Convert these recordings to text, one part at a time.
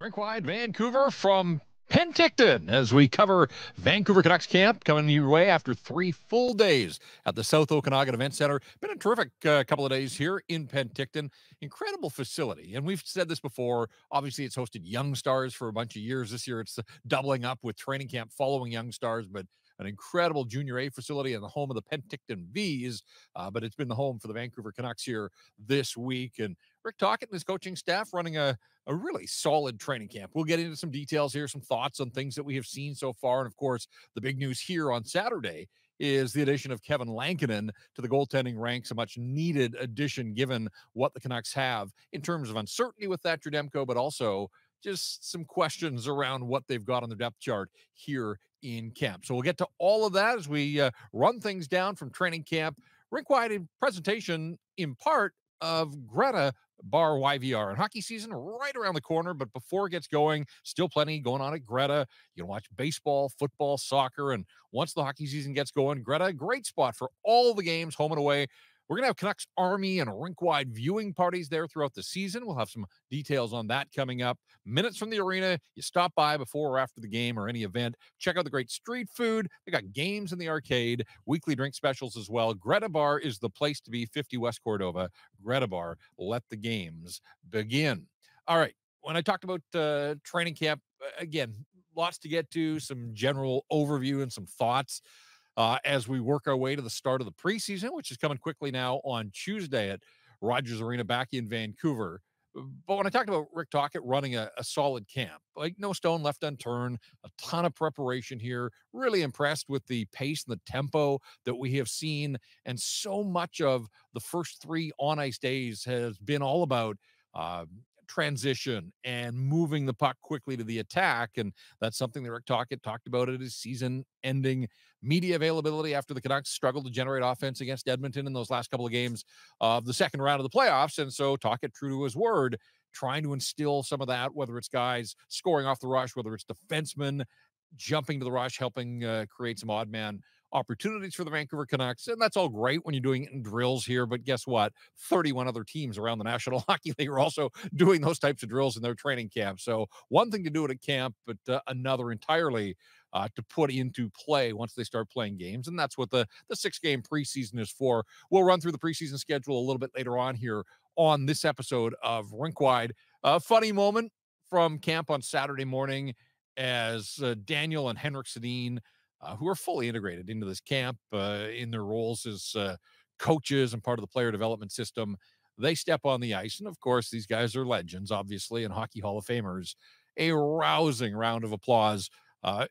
Rink Wide, Vancouver from Penticton as we cover Vancouver Canucks camp coming your way after 3 full days at the South Okanagan Event Center. Been a terrific couple of days here in Penticton. Incredible facility. And we've said this before. Obviously, it's hosted Young Stars for a bunch of years. This year, it's doubling up with training camp following Young Stars, but an incredible Junior A facility and the home of the Penticton Vs. But it's been the home for the Vancouver Canucks here this week. And Rick Tocchet and his coaching staff running a really solid training camp. We'll get into some details here, some thoughts on things that we have seen so far. And of course, the big news here on Saturday is the addition of Kevin Lankinen to the goaltending ranks, a much needed addition given what the Canucks have in terms of uncertainty with that Demko, but also just some questions around what they've got on the depth chart here in camp. So we'll get to all of that as we run things down from training camp. Rink Wide in presentation in part of Greta Bar YVR, and hockey season right around the corner. But before it gets going, still plenty going on at Greta. You can watch baseball, football, soccer, and once the hockey season gets going, Greta, great spot for all the games, home and away. We're going to have Canucks Army and Rink Wide viewing parties there throughout the season. We'll have some details on that coming up. Minutes from the arena. You stop by before or after the game or any event. Check out the great street food. They got games in the arcade, weekly drink specials as well. Greta Bar is the place to be, 50 West Cordova. Greta Bar. Let the games begin. All right. When I talked about training camp, again, lots to get to, some general overview and some thoughts. As we work our way to the start of the preseason, which is coming quickly now on Tuesday at Rogers Arena back in Vancouver. But when I talked about Rick Tocchet running a solid camp, like no stone left unturned, a ton of preparation here, really impressed with the pace and the tempo that we have seen. And so much of the first 3 on-ice days has been all about transition and moving the puck quickly to the attack. And that's something that Rick Tocchet talked about at his season-ending media availability after the Canucks struggled to generate offense against Edmonton in those last couple of games of the second round of the playoffs. And so Tocchet, true to his word, trying to instill some of that, whether it's guys scoring off the rush, whether it's defensemen jumping to the rush, helping create some odd man opportunities for the Vancouver Canucks. And that's all great when you're doing it in drills here. But guess what? 31 other teams around the National Hockey League are also doing those types of drills in their training camp. So one thing to do it at camp, but another entirely to put into play once they start playing games. And that's what the 6-game preseason is for. We'll run through the preseason schedule a little bit later on here on this episode of Rink Wide. A funny moment from camp on Saturday morning as Daniel and Henrik Sedin, who are fully integrated into this camp in their roles as coaches and part of the player development system, they step on the ice. And of course, these guys are legends, obviously, and Hockey Hall of Famers. A rousing round of applause. A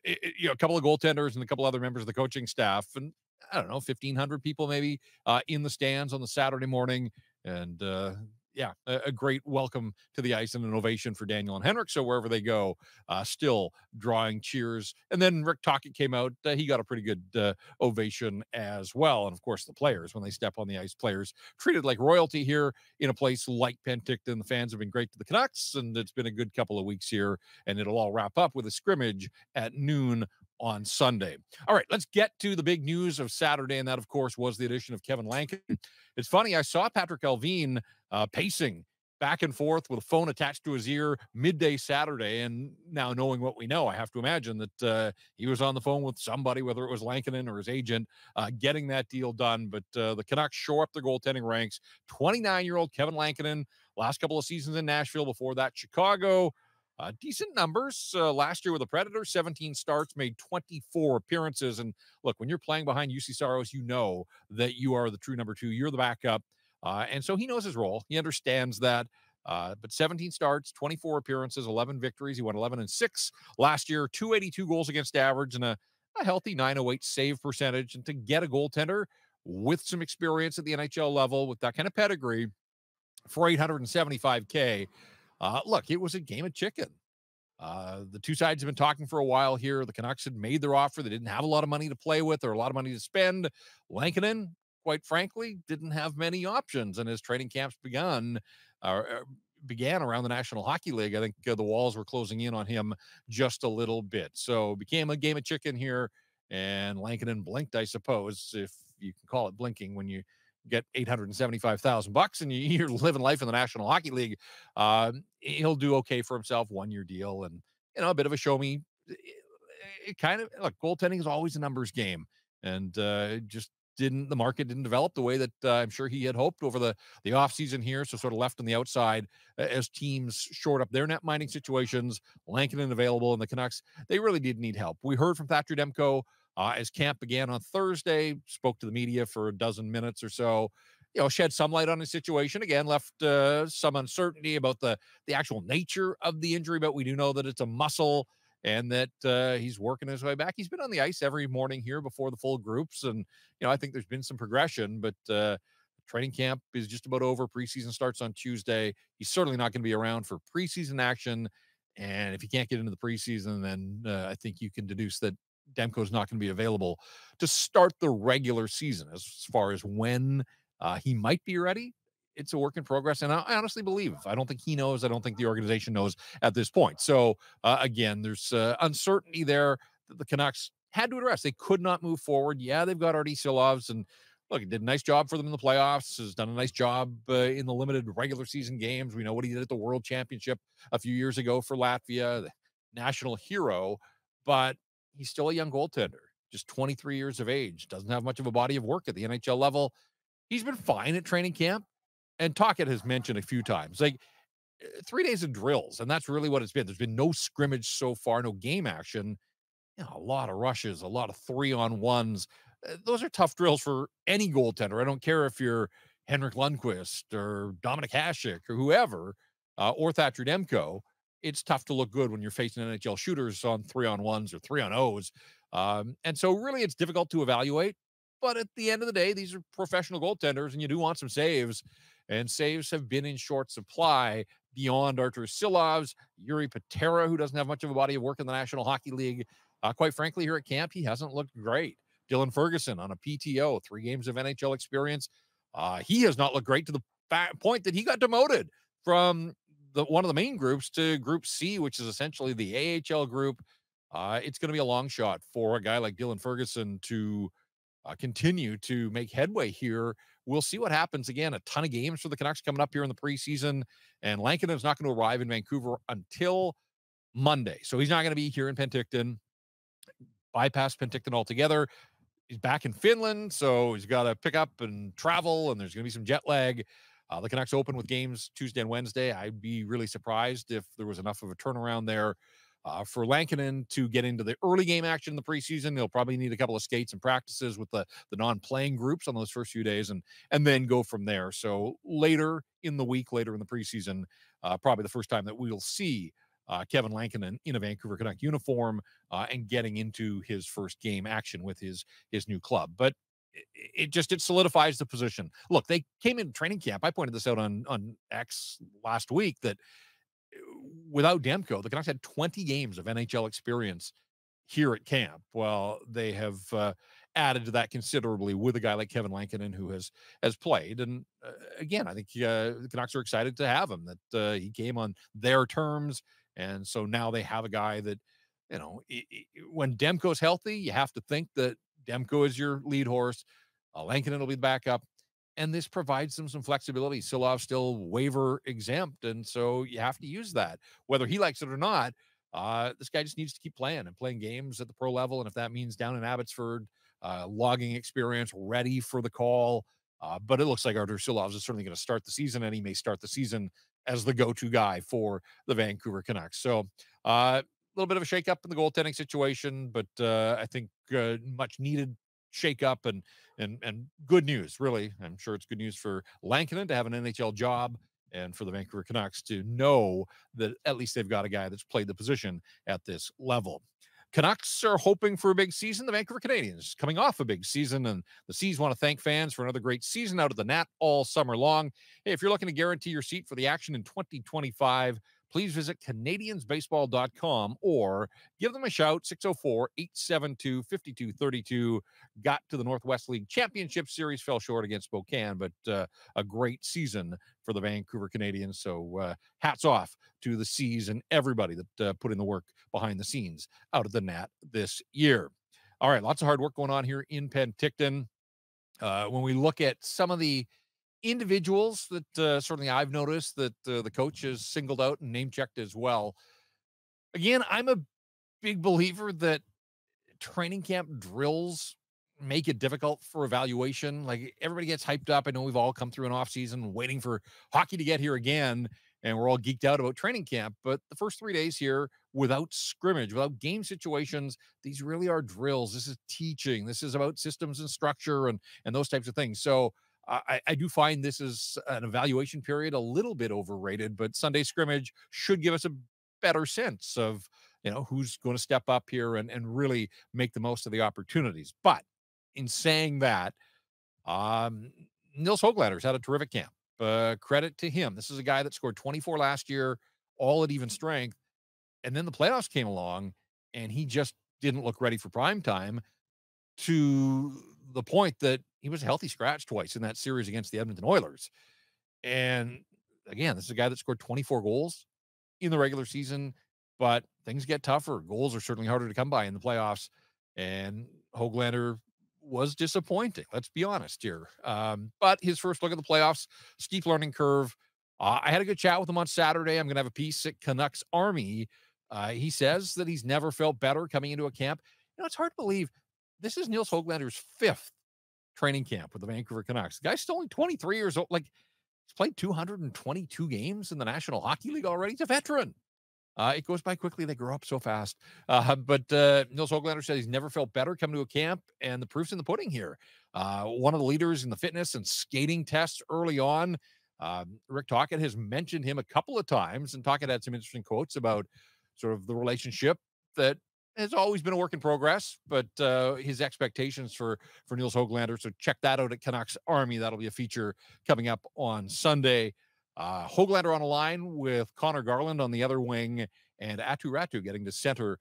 couple of goaltenders and a couple other members of the coaching staff, and I don't know, 1,500 people maybe in the stands on the Saturday morning. And a great welcome to the ice and an ovation for Daniel and Henrik. So wherever they go, still drawing cheers. And then Rick Tocchet came out. He got a pretty good ovation as well. And of course, the players, when they step on the ice, players treated like royalty here in a place like Penticton. The fans have been great to the Canucks, and it's been a good couple of weeks here. And it'll all wrap up with a scrimmage at noon on Sunday. All right, let's get to the big news of Saturday, and that, of course, was the addition of Kevin Lankinen. It's funny, I saw Patrick Allvin pacing back and forth with a phone attached to his ear midday Saturday, and now knowing what we know, I have to imagine that he was on the phone with somebody, whether it was Lankinen or his agent, getting that deal done. But the Canucks shore up their goaltending ranks. 29-year-old Kevin Lankinen, last couple of seasons in Nashville, before that Chicago. Decent numbers last year with the Predators, 17 starts, made 24 appearances. And look, when you're playing behind UC Saros, you know that you are the true number 2. You're the backup. And so he knows his role. He understands that. But 17 starts, 24 appearances, 11 victories. He went 11-6 last year, 282 goals against average, and a healthy 908 save percentage. And to get a goaltender with some experience at the NHL level with that kind of pedigree for $875K, look, it was a game of chicken. The two sides have been talking for a while here. The Canucks had made their offer. They didn't have a lot of money to play with or a lot of money to spend. Lankinen, quite frankly, didn't have many options. And as training camps began around the National Hockey League, I think the walls were closing in on him just a little bit. So it became a game of chicken here. And Lankinen blinked, I suppose, if you can call it blinking when you get $875,000 and you're living life in the National Hockey League. He'll do okay for himself, 1-year deal, and a bit of a show me. It kind of, look, goaltending is always a numbers game, and just didn't the market didn't develop the way that I'm sure he had hoped over the offseason here. So sort of left on the outside as teams shored up their net mining situations. Lankinen available, and the Canucks, they really did need help. We heard from Thatcher Demko as camp began on Thursday, spoke to the media for a dozen minutes or so, shed some light on the situation. Again, left some uncertainty about the actual nature of the injury, but we do know that it's a muscle and that he's working his way back. He's been on the ice every morning here before the full groups, and I think there's been some progression, but training camp is just about over. Preseason starts on Tuesday. He's certainly not going to be around for preseason action, and if he can't get into the preseason, then I think you can deduce that Demko's not going to be available to start the regular season. As far as when he might be ready, it's a work in progress. And I honestly believe, I don't think he knows. I don't think the organization knows at this point. So again, there's uncertainty there that the Canucks had to address. They could not move forward. Yeah, they've got Artie Silovs, and look, he did a nice job for them in the playoffs, has done a nice job in the limited regular season games. We know what he did at the World Championship a few years ago for Latvia, the national hero, but he's still a young goaltender, just 23 years of age, doesn't have much of a body of work at the NHL level. He's been fine at training camp. And Tocchet has mentioned a few times, like 3 days of drills, and that's really what it's been. There's been no scrimmage so far, no game action. A lot of rushes, a lot of 3-on-1s. Those are tough drills for any goaltender. I don't care if you're Henrik Lundqvist or Dominic Hasek or whoever, or Thatcher Demko. It's tough to look good when you're facing NHL shooters on 3-on-1s or 3-on-0s. And so really it's difficult to evaluate. But at the end of the day, these are professional goaltenders, and you do want some saves. And saves have been in short supply beyond Artur Silovs, Yuri Patera, who doesn't have much of a body of work in the National Hockey League. Quite frankly, here at camp, he hasn't looked great. Dylan Ferguson on a PTO, 3 games of NHL experience. He has not looked great, to the point that he got demoted from one of the main groups to Group C, which is essentially the AHL group. It's going to be a long shot for a guy like Dylan Ferguson to continue to make headway here. We'll see what happens. Again, a ton of games for the Canucks coming up here in the preseason, and Lankinen is not going to arrive in Vancouver until Monday. So he's not going to be here in Penticton. Bypass Penticton altogether. He's back in Finland, so he's got to pick up and travel, and there's going to be some jet lag. The Canucks open with games Tuesday and Wednesday. I'd be really surprised if there was enough of a turnaround there for Lankinen to get into the early game action in the preseason. He'll probably need a couple of skates and practices with the non-playing groups on those first few days, and then go from there. So later in the week, later in the preseason, probably the first time that we'll see Kevin Lankinen in a Vancouver Canuck uniform and getting into his first game action with his new club. But it solidifies the position. Look, they came in training camp. I pointed this out on X last week that without Demko, the Canucks had 20 games of NHL experience here at camp. Well, they have added to that considerably with a guy like Kevin Lankinen, who has played. And again, I think the Canucks are excited to have him, that he came on their terms. And so now they have a guy that, when Demko's healthy, you have to think that Demko is your lead horse. Lankinen will be the backup. And this provides them some flexibility. Silov's still waiver exempt, and so you have to use that. Whether he likes it or not, this guy just needs to keep playing games at the pro level. And if that means down in Abbotsford, logging experience, ready for the call. But it looks like Artur Silovs is certainly going to start the season, and he may start the season as the go-to guy for the Vancouver Canucks. So a little bit of a shakeup in the goaltending situation, but I think much needed shakeup and good news, really. I'm sure it's good news for Lankinen to have an NHL job, and for the Vancouver Canucks to know that at least they've got a guy that's played the position at this level. Canucks are hoping for a big season. The Vancouver Canadians coming off a big season, and the Seas want to thank fans for another great season out of the Nat all summer long. Hey, if you're looking to guarantee your seat for the action in 2025, please visit CanadiansBaseball.com or give them a shout, 604-872-5232. Got to the Northwest League Championship Series, fell short against Spokane, but a great season for the Vancouver Canadians. So hats off to the Seas and everybody that put in the work behind the scenes out of the Nat this year. All right, lots of hard work going on here in Penticton. When we look at some of the individuals that certainly I've noticed that the coach has singled out and name checked as well. Again, I'm a big believer that training camp drills make it difficult for evaluation. Like everybody gets hyped up. I know we've all come through an off season waiting for hockey to get here again, and we're all geeked out about training camp. But the first 3 days here, without scrimmage, without game situations, these really are drills. This is teaching. This is about systems and structure and those types of things. So I do find this is an evaluation period a little bit overrated, but Sunday scrimmage should give us a better sense of who's going to step up here and really make the most of the opportunities. But in saying that, um, Nils Höglander's had a terrific camp. Credit to him. This is a guy that scored 24 last year, all at even strength. And then the playoffs came along, and he just didn't look ready for prime time to the point that he was a healthy scratch twice in that series against the Edmonton Oilers. And again, this is a guy that scored 24 goals in the regular season, but things get tougher. Goals are certainly harder to come by in the playoffs, and Höglander was disappointing. Let's be honest here. But his first look at the playoffs, steep learning curve. I had a good chat with him on Saturday. I'm going to have a piece at Canucks Army. He says that he's never felt better coming into a camp. It's hard to believe this is Nils Höglander's fifth training camp with the Vancouver Canucks. The guy's still only 23 years old. Like, he's played 222 games in the National Hockey League already. He's a veteran. It goes by quickly. They grow up so fast. But Nils Höglander said he's never felt better coming to a camp, and the proof's in the pudding here. One of the leaders in the fitness and skating tests early on. Rick Tocchet has mentioned him a couple of times, and Tocchet had some interesting quotes about sort of the relationship that has always been a work in progress, but his expectations for Nils Höglander. So check that out at Canucks Army. That'll be a feature coming up on Sunday. Höglander on a line with Connor Garland on the other wing, and Aatu Räty getting to center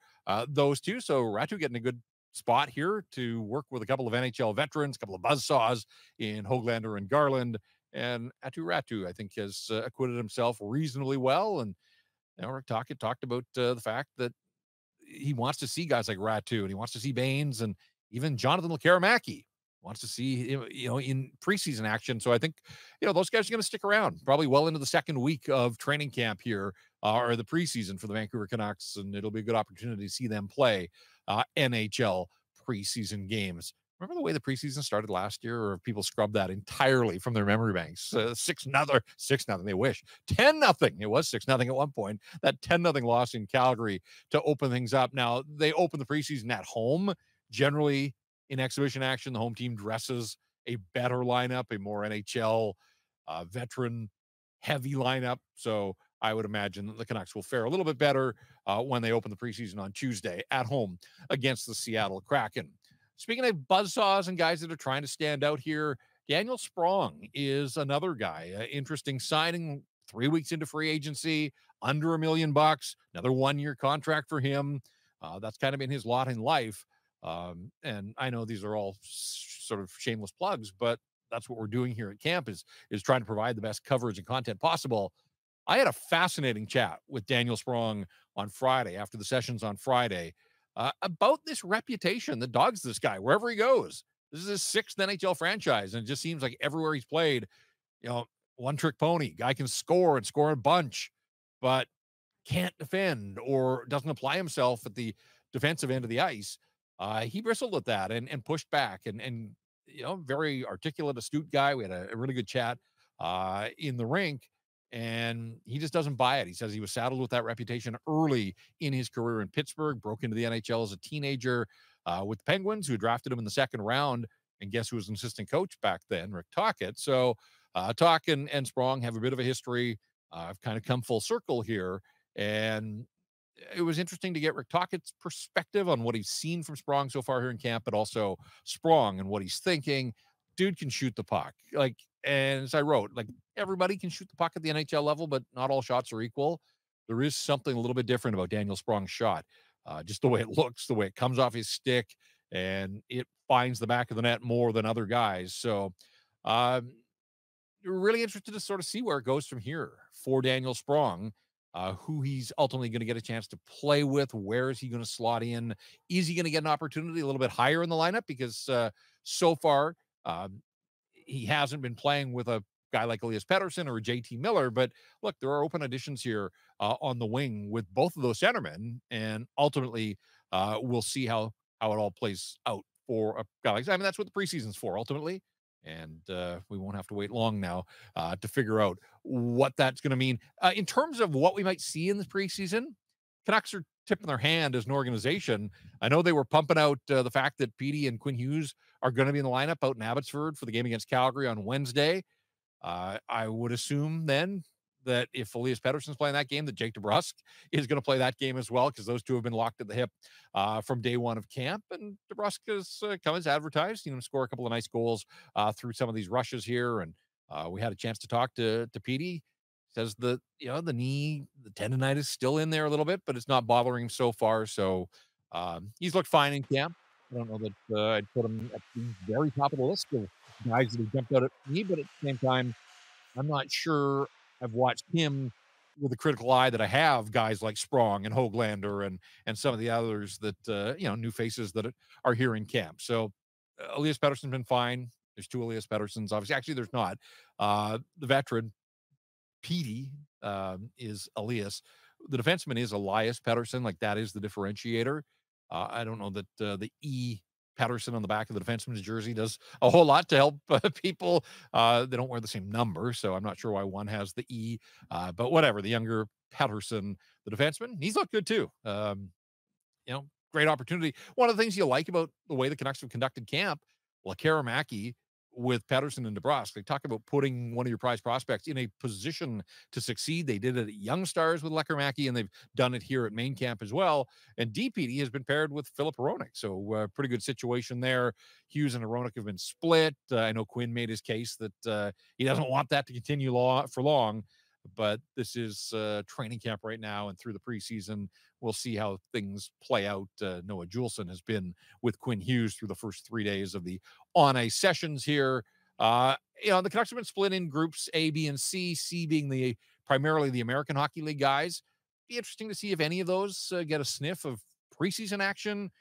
those two. So Räty getting a good spot here to work with a couple of NHL veterans, a couple of buzzsaws in Höglander and Garland. And Aatu Räty, I think, has acquitted himself reasonably well. And Rick Tocchet talked about the fact that he wants to see guys like Räty, and he wants to see Baines, and even Jonathan Lekkerimäki wants to see him, in preseason action. So I think, those guys are going to stick around probably well into the second week of training camp here, or the preseason for the Vancouver Canucks, and it'll be a good opportunity to see them play NHL preseason games. Remember the way the preseason started last year, or people scrubbed that entirely from their memory banks? 6-0, they wish. 10-0. It was 6-0 at one point. That 10-0 loss in Calgary to open things up. Now, they open the preseason at home. Generally, in exhibition action, the home team dresses a better lineup, a more NHL veteran heavy lineup. So I would imagine that the Canucks will fare a little bit better when they open the preseason on Tuesday at home against the Seattle Kraken. Speaking of buzzsaws and guys that are trying to stand out here, Daniel Sprong is another guy. Interesting signing, 3 weeks into free agency, under $1 million, another 1-year contract for him. That's kind of been his lot in life. And I know these are all sort of shameless plugs, but that's what we're doing here at camp is trying to provide the best coverage and content possible. I had a fascinating chat with Daniel Sprong on Friday, after the sessions on Friday, about this reputation that dogs this guy wherever he goes. This is his 6th NHL franchise, and it just seems like everywhere he's played, one-trick pony. Guy can score and score a bunch, but can't defend or doesn't apply himself at the defensive end of the ice. He bristled at that and pushed back, and very articulate, astute guy. We had a really good chat in the rink, and he just doesn't buy it. He says he was saddled with that reputation early in his career in Pittsburgh, broke into the NHL as a teenager with the Penguins, who drafted him in the second round. And guess who was an assistant coach back then? Rick Tocchet. So Tock and Sprong have a bit of a history. I've kind of come full circle here. And it was interesting to get Rick Tocchet's perspective on what he's seen from Sprong so far here in camp, but also Sprong and what he's thinking. Dude can shoot the puck. And as I wrote, everybody can shoot the puck at the NHL level, but not all shots are equal. There is something a little bit different about Daniel Sprong's shot. Just the way it looks, the way it comes off his stick, and it finds the back of the net more than other guys. So, really interested to sort of see where it goes from here for Daniel Sprong, who he's ultimately going to get a chance to play with. Where is he going to slot in? Is he going to get an opportunity a little bit higher in the lineup? Because so far, Um, he hasn't been playing with a guy like Elias Pettersson or JT Miller, but look, there are open additions here on the wing with both of those centermen, and ultimately we'll see how it all plays out for a guy like, I mean, that's what the preseason's for ultimately. And we won't have to wait long now to figure out what that's going to mean. In terms of what we might see in the preseason, Canucks are tipping their hand as an organization. I know they were pumping out the fact that Petey and Quinn Hughes are going to be in the lineup out in Abbotsford for the game against Calgary on Wednesday. I would assume then that if Elias Pettersson's playing that game, that Jake DeBrusk is going to play that game as well, because those two have been locked at the hip from day one of camp. And DeBrusk has come as advertised, score a couple of nice goals through some of these rushes here. And we had a chance to talk to Petey. Says the the knee, the tendonitis is still in there a little bit, but it's not bothering him so far. So he's looked fine in camp. I don't know that I'd put him at the very top of the list of guys that have jumped out at me, but at the same time, I'm not sure I've watched him with a critical eye that I have guys like Sprong and Hoglander and some of the others that new faces that are here in camp. So Elias Pettersson's been fine. There's two Elias Petterssons, obviously. Actually, there's not. The veteran Petey is Elias. The defenseman is Elias Pettersson. Like, that is the differentiator. I don't know that the E Pettersson on the back of the defenseman's jersey does a whole lot to help people. They don't wear the same number, so I'm not sure why one has the E. But whatever, the younger Pettersson, the defenseman, he's looked good too. Great opportunity. One of the things you like about the way the Canucks have conducted camp, Lekaramaki with Pettersson and DeBrusk, they talk about putting one of your prize prospects in a position to succeed. They did it at Young Stars with Lekaramaki, and they've done it here at main camp as well. And DPD has been paired with Philip Hronik, so pretty good situation there. Hughes and Hronik have been split. I know Quinn made his case that he doesn't want that to continue for long, but this is training camp right now, and through the preseason, we'll see how things play out. Noah Juleson has been with Quinn Hughes through the first 3 days of the on-ice sessions here. The Canucks have been split in groups A, B, and C, C being primarily the American Hockey League guys. Be interesting to see if any of those get a sniff of preseason action.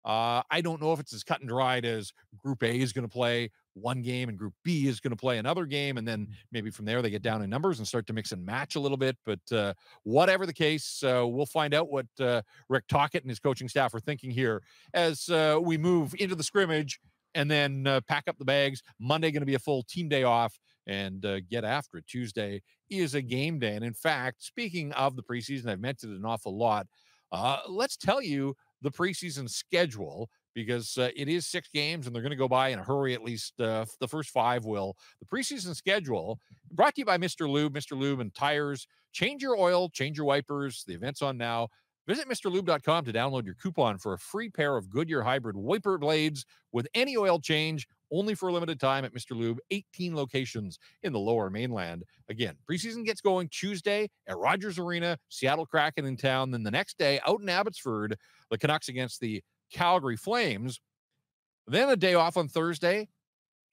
I don't know if it's as cut and dried as Group A is going to play one game and Group B is going to play another game, and then maybe from there they get down in numbers and start to mix and match a little bit. But whatever the case, we'll find out what Rick Tocchet and his coaching staff are thinking here as we move into the scrimmage and then pack up the bags. Monday going to be a full team day off, and get after it. Tuesday is a game day. And in fact, speaking of the preseason, I've mentioned it an awful lot. Let's tell you the preseason schedule, because it is 6 games and they're going to go by in a hurry. At least the first 5 will. The preseason schedule brought to you by Mr. Lube and tires. Change your oil, change your wipers. The event's on now. Visit MrLube.com to download your coupon for a free pair of Goodyear hybrid wiper blades with any oil change, only for a limited time at Mr. Lube, 18 locations in the Lower Mainland. Again, preseason gets going Tuesday at Rogers Arena, Seattle Kraken in town. Then the next day out in Abbotsford, the Canucks against the Calgary Flames. Then a day off on Thursday,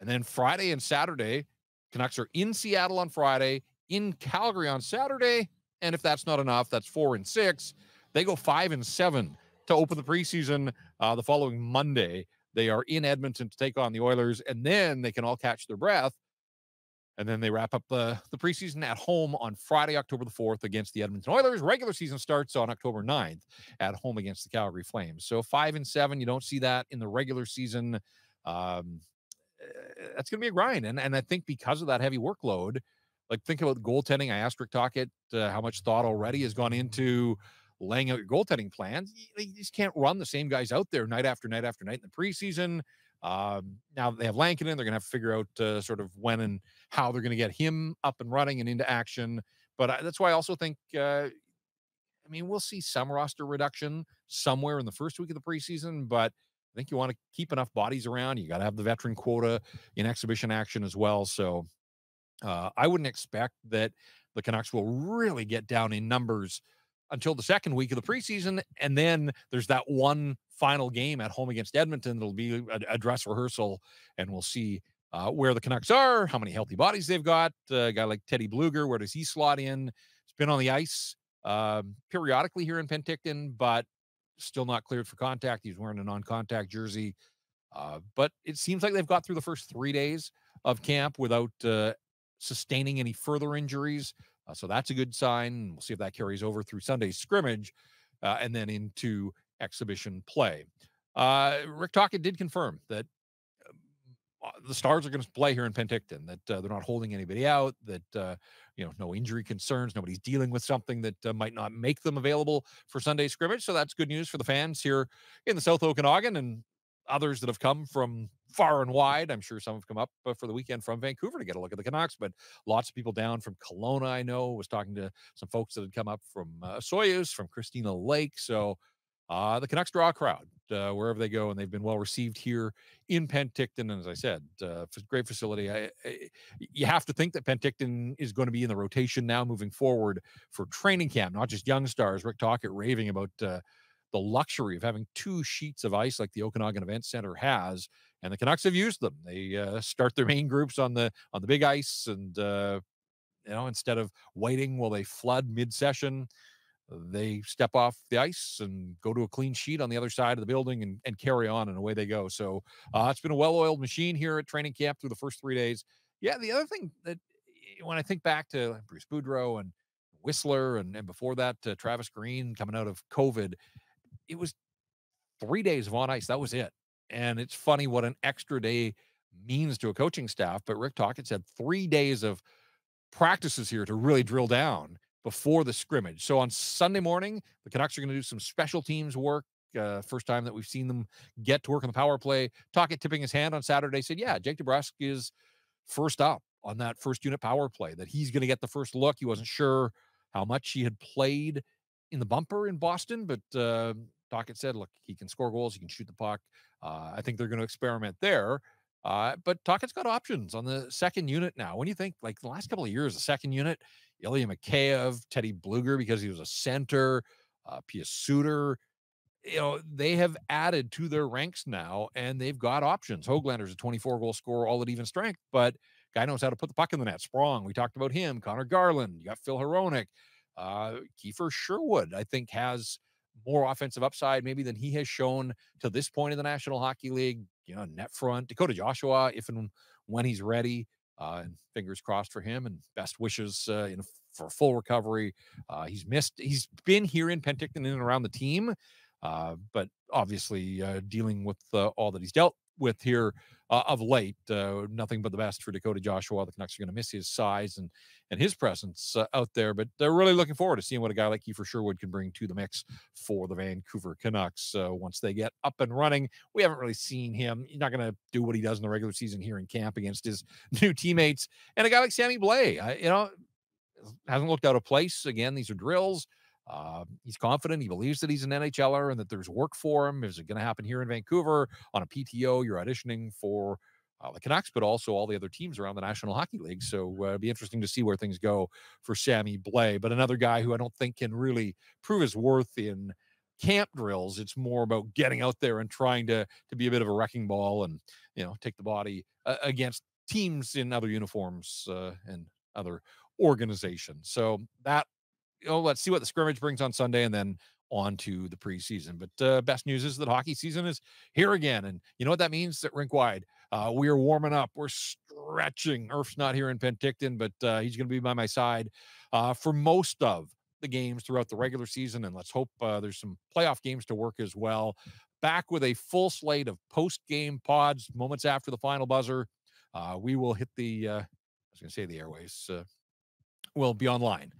and then Friday and Saturday, Canucks are in Seattle on Friday, in Calgary on Saturday, and if that's not enough, that's 4 and 6. They go 5 and 7 to open the preseason. The following Monday, they are in Edmonton to take on the Oilers, and then they can all catch their breath. And then they wrap up the preseason at home on Friday, October the 4th against the Edmonton Oilers. Regular season starts on October 9th at home against the Calgary Flames. So 5 and 7, you don't see that in the regular season. That's going to be a grind. And I think because of that heavy workload, like, think about goaltending. I asked Rick Tocchet how much thought already has gone into laying out your goaltending plans. You just can't run the same guys out there night after night after night in the preseason. Now they have Lankinen. They're going to have to figure out sort of when and how they're going to get him up and running and into action. But that's why I also think, we'll see some roster reduction somewhere in the first week of the preseason, but I think you want to keep enough bodies around. You got to have the veteran quota in exhibition action as well. So I wouldn't expect that the Canucks will really get down in numbers until the second week of the preseason. And then there's that one final game at home against Edmonton. There'll be a dress rehearsal, and we'll see where the Canucks are, how many healthy bodies they've got. A guy like Teddy Bluger, where does he slot in? He's been on the ice periodically here in Penticton, but still not cleared for contact. He's wearing a non-contact jersey. But it seems like they've got through the first 3 days of camp without sustaining any further injuries. So that's a good sign. We'll see if that carries over through Sunday's scrimmage and then into exhibition play. Rick Tocchet did confirm that the Stars are going to play here in Penticton, that they're not holding anybody out, that, no injury concerns. Nobody's dealing with something that might not make them available for Sunday scrimmage. So that's good news for the fans here in the South Okanagan and others that have come from far and wide. I'm sure some have come up for the weekend from Vancouver to get a look at the Canucks, but lots of people down from Kelowna, I know, was talking to some folks that had come up from Soyuz, from Christina Lake. So the Canucks draw a crowd wherever they go, and they've been well received here in Penticton. And as I said, great facility. You have to think that Penticton is going to be in the rotation now moving forward for training camp, not just young stars. Rick Tocchet raving about the luxury of having 2 sheets of ice like the Okanagan Event Center has, and the Canucks have used them. They start their main groups on the big ice, and instead of waiting while they flood mid-session, they step off the ice and go to a clean sheet on the other side of the building and carry on, and away they go. So it's been a well-oiled machine here at training camp through the first 3 days. Yeah, the other thing that when I think back to Bruce Boudreau and Whistler and before that, Travis Green coming out of COVID, it was 3 days of on ice. That was it. And it's funny what an extra day means to a coaching staff. But Rick Tocchet said 3 days of practices here to really drill down before the scrimmage. So on Sunday morning, the Canucks are going to do some special teams work. First time that we've seen them get to work on the power play. Tocchet tipping his hand on Saturday said, yeah, Jake DeBrusk is first up on that first unit power play, that he's going to get the first look. He wasn't sure how much he had played in the bumper in Boston, but Tocchet said, look, he can score goals, he can shoot the puck. I think they're going to experiment there. But Tocchet's got options on the second unit now. When you think, like, the last couple of years, the second unit, Ilya Mikheyev, Teddy Bluger, because he was a center, Pius Suter, they have added to their ranks now, and they've got options. Hoaglander's a 24-goal scorer, all at even strength, but guy knows how to put the puck in the net. Sprong, we talked about him. Connor Garland, you got Phil Hronek. Kiefer Sherwood, I think, has more offensive upside maybe than he has shown to this point in the National Hockey League. Net front, Dakota Joshua, if and when he's ready, and fingers crossed for him, and best wishes for full recovery. He's been here in Penticton in and around the team, but obviously dealing with all that he's dealt with here of late. Nothing but the best for Dakota Joshua. The Canucks are going to miss his size and his presence out there, but they're really looking forward to seeing what a guy like Kiefer Sherwood can bring to the mix for the Vancouver Canucks once they get up and running. We haven't really seen him. He's not going to do what he does in the regular season here in camp against his new teammates. And a guy like Sammy Blais, hasn't looked out of place. Again, these are drills. He's confident. He believes that he's an NHLer and that there's work for him. Is it going to happen here in Vancouver on a PTO? You're auditioning for the Canucks, but also all the other teams around the National Hockey League. So it'd be interesting to see where things go for Sammy Blais. But another guy who I don't think can really prove his worth in camp drills. It's more about getting out there and trying to be a bit of a wrecking ball and, take the body against teams in other uniforms and other organizations. So that, let's see what the scrimmage brings on Sunday and then on to the preseason. But best news is that hockey season is here again. And you know what that means at Rink Wide? We are warming up. We're stretching. Irf's not here in Penticton, but he's going to be by my side for most of the games throughout the regular season. And let's hope there's some playoff games to work as well. Back with a full slate of post-game pods moments after the final buzzer. We will hit the, I was going to say the airways, will be online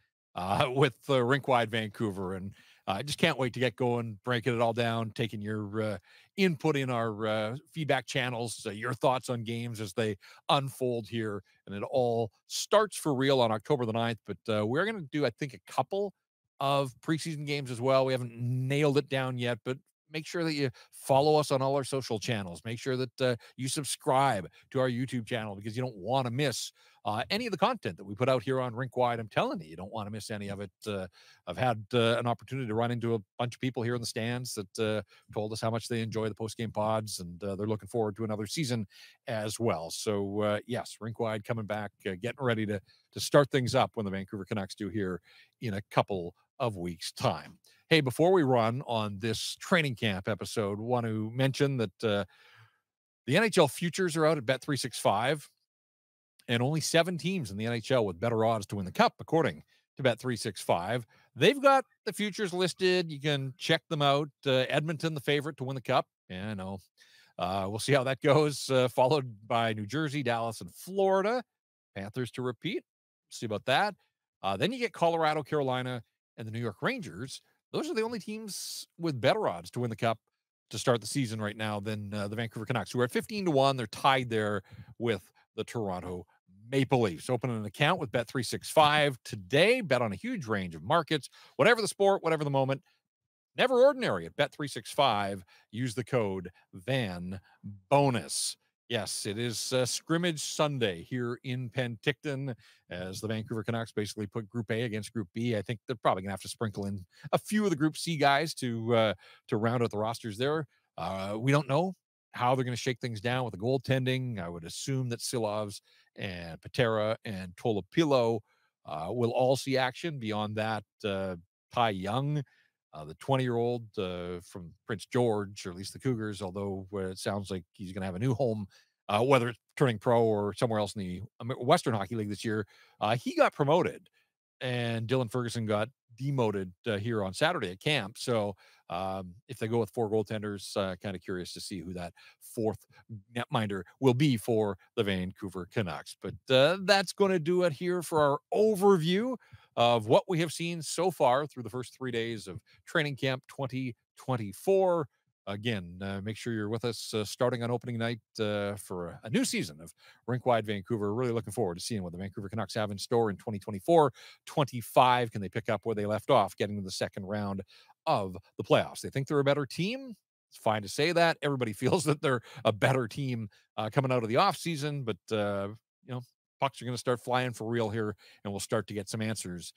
with Rink Wide Vancouver. And I just can't wait to get going, breaking it all down, taking your input in our feedback channels, your thoughts on games as they unfold here. And it all starts for real on October the 9th. But we're going to do, I think, a couple of preseason games as well. We haven't nailed it down yet, but make sure that you follow us on all our social channels. Make sure that you subscribe to our YouTube channel because you don't want to miss any of the content that we put out here on Rink Wide. I'm telling you, you don't want to miss any of it. I've had an opportunity to run into a bunch of people here in the stands that told us how much they enjoy the post-game pods, and they're looking forward to another season as well. So, yes, Rink Wide coming back, getting ready to start things up when the Vancouver Canucks do here in a couple of weeks' time. Hey, before we run on this training camp episode, want to mention that The NHL futures are out at Bet365, and only 7 teams in the NHL with better odds to win the cup, according to Bet365. They've got the futures listed. You can check them out. Edmonton, the favorite to win the cup. Yeah, I know. We'll see how that goes. Followed by New Jersey, Dallas, and Florida. Panthers to repeat. See about that. Then you get Colorado, Carolina, and the New York Rangers. Those are the only teams with better odds to win the cup to start the season right now than the Vancouver Canucks, who are at 15-1. They're tied there with the Toronto Maple Leafs. Open an account with Bet365 today. Bet on a huge range of markets, whatever the sport, whatever the moment. Never ordinary at Bet365. Use the code VANBONUS. Yes, it is scrimmage Sunday here in Penticton as the Vancouver Canucks basically put Group A against Group B. I think they're probably going to have to sprinkle in a few of the Group C guys to round out the rosters there. We don't know how they're going to shake things down with the goaltending. I would assume that Silovs and Patera and Tolopilo will all see action. Beyond that, Ty Young, the 20-year-old from Prince George, or at least the Cougars, although it sounds like he's going to have a new home, whether it's turning pro or somewhere else in the Western Hockey League this year. He got promoted, and Dylan Ferguson got demoted here on Saturday at camp. So if they go with 4 goaltenders, kind of curious to see who that 4th netminder will be for the Vancouver Canucks. But that's going to do it here for our overview of what we have seen so far through the first 3 days of training camp 2024. Again, make sure you're with us starting on opening night for a new season of Rink Wide Vancouver. Really looking forward to seeing what the Vancouver Canucks have in store in 2024-25. Can they pick up where they left off, getting to the second round of the playoffs? They think they're a better team. It's fine to say that. Everybody feels that they're a better team coming out of the offseason, but, pucks are going to start flying for real here, and we'll start to get some answers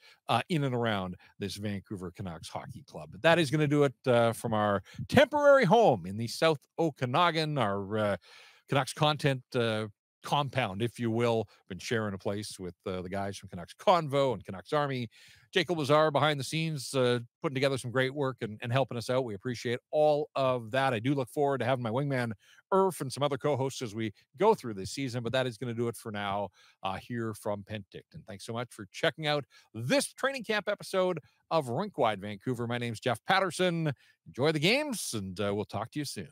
in and around this Vancouver Canucks hockey club. But that is going to do it from our temporary home in the South Okanagan, our Canucks content compound, if you will. Been sharing a place with the guys from Canucks Convo and Canucks Army. Jacob Lazar behind the scenes, putting together some great work and helping us out. We appreciate all of that. I do look forward to having my wingman, Irf, and some other co-hosts as we go through this season, but that is going to do it for now here from Penticton. Thanks so much for checking out this training camp episode of Rink Wide Vancouver. My name's Jeff Patterson. Enjoy the games, and we'll talk to you soon.